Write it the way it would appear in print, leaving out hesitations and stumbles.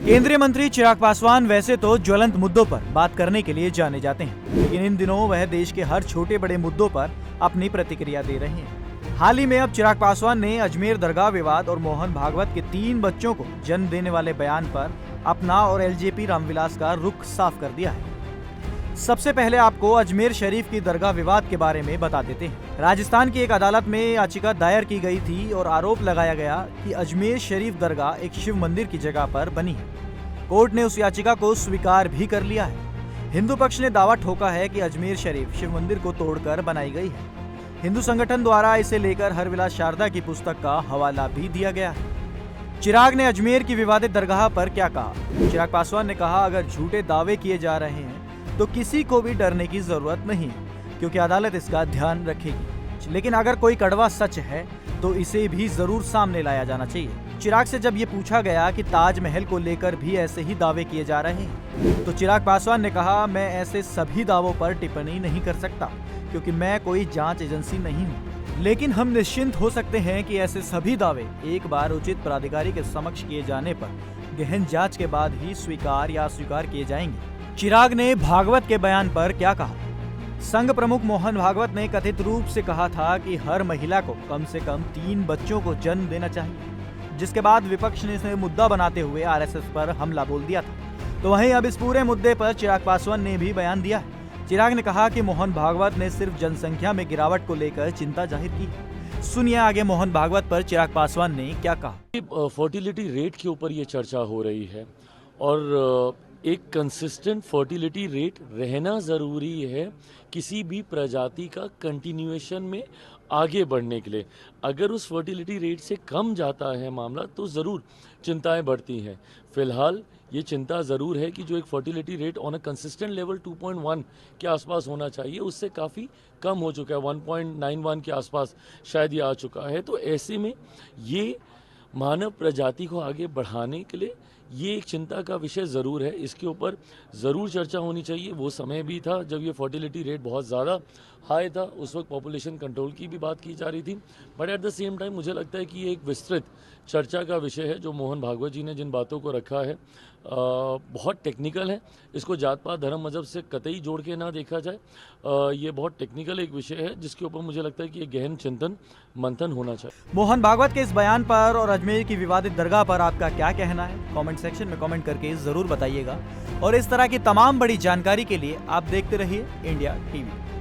केंद्रीय मंत्री चिराग पासवान वैसे तो ज्वलंत मुद्दों पर बात करने के लिए जाने जाते हैं, लेकिन इन दिनों वह देश के हर छोटे बड़े मुद्दों पर अपनी प्रतिक्रिया दे रहे हैं। हाल ही में अब चिराग पासवान ने अजमेर दरगाह विवाद और मोहन भागवत के 3 बच्चों को जन्म देने वाले बयान पर अपना और एलजेपी रामविलास का रुख साफ कर दिया है। सबसे पहले आपको अजमेर शरीफ की दरगाह विवाद के बारे में बता देते हैं। राजस्थान की एक अदालत में याचिका दायर की गई थी और आरोप लगाया गया कि अजमेर शरीफ दरगाह एक शिव मंदिर की जगह पर बनी है। कोर्ट ने उस याचिका को स्वीकार भी कर लिया है। हिंदू पक्ष ने दावा ठोका है कि अजमेर शरीफ शिव मंदिर को तोड़कर बनाई गई है। हिंदू संगठन द्वारा इसे लेकर हरविलास शारदा की पुस्तक का हवाला भी दिया गया है। चिराग ने अजमेर की विवादित दरगाह पर क्या कहा? चिराग पासवान ने कहा, अगर झूठे दावे किए जा रहे हैं तो किसी को भी डरने की जरूरत नहीं है, क्योंकि अदालत इसका ध्यान रखेगी। लेकिन अगर कोई कड़वा सच है तो इसे भी जरूर सामने लाया जाना चाहिए। चिराग से जब ये पूछा गया कि ताजमहल को लेकर भी ऐसे ही दावे किए जा रहे हैं, तो चिराग पासवान ने कहा, मैं ऐसे सभी दावों पर टिप्पणी नहीं कर सकता, क्योंकि मैं कोई जांच एजेंसी नहीं हूँ। लेकिन हम निश्चिंत हो सकते हैं कि ऐसे सभी दावे एक बार उचित प्राधिकारी के समक्ष किए जाने पर गहन जांच के बाद ही स्वीकार या अस्वीकार किए जाएंगे। चिराग ने भागवत के बयान पर क्या कहा? संघ प्रमुख मोहन भागवत ने कथित रूप से कहा था कि हर महिला को कम से कम 3 बच्चों को जन्म देना चाहिए, जिसके बाद विपक्ष ने इसे मुद्दा बनाते हुए आरएसएस पर हमला बोल दिया था। तो वहीं अब इस पूरे मुद्दे पर चिराग पासवान ने भी बयान दिया है। चिराग ने कहा कि मोहन भागवत ने सिर्फ जनसंख्या में गिरावट को लेकर चिंता जाहिर की। सुनिए आगे मोहन भागवत पर चिराग पासवान ने क्या कहा। फर्टिलिटी रेट के ऊपर ये चर्चा हो रही है और एक कंसिस्टेंट फर्टिलिटी रेट रहना ज़रूरी है किसी भी प्रजाति का कंटिन्यूएशन में आगे बढ़ने के लिए। अगर उस फर्टिलिटी रेट से कम जाता है मामला तो ज़रूर चिंताएं बढ़ती हैं। फ़िलहाल ये चिंता ज़रूर है कि जो एक fertility rate on a consistent level 2.1 के आसपास होना चाहिए, उससे काफ़ी कम हो चुका है। 1.91 के आसपास शायद ये आ चुका है। तो ऐसे में ये मानव प्रजाति को आगे बढ़ाने के लिए ये एक चिंता का विषय ज़रूर है। इसके ऊपर ज़रूर चर्चा होनी चाहिए। वो समय भी था जब ये फर्टिलिटी रेट बहुत ज़्यादा हाई था, उस वक्त पॉपुलेशन कंट्रोल की भी बात की जा रही थी। But at the same time मुझे लगता है कि ये एक विस्तृत चर्चा का विषय है। जो मोहन भागवत जी ने जिन बातों को रखा है बहुत टेक्निकल है। इसको जात पात धर्म मजहब से कतई जोड़ के ना देखा जाए। ये बहुत टेक्निकल एक विषय है जिसके ऊपर मुझे लगता है कि एक गहन चिंतन मंथन होना चाहिए। मोहन भागवत के इस बयान पर और अजमेर की विवादित दरगाह पर आपका क्या कहना है? कमेंट सेक्शन में कमेंट करके जरूर बताइएगा। और इस तरह की तमाम बड़ी जानकारी के लिए आप देखते रहिए इंडिया टीवी।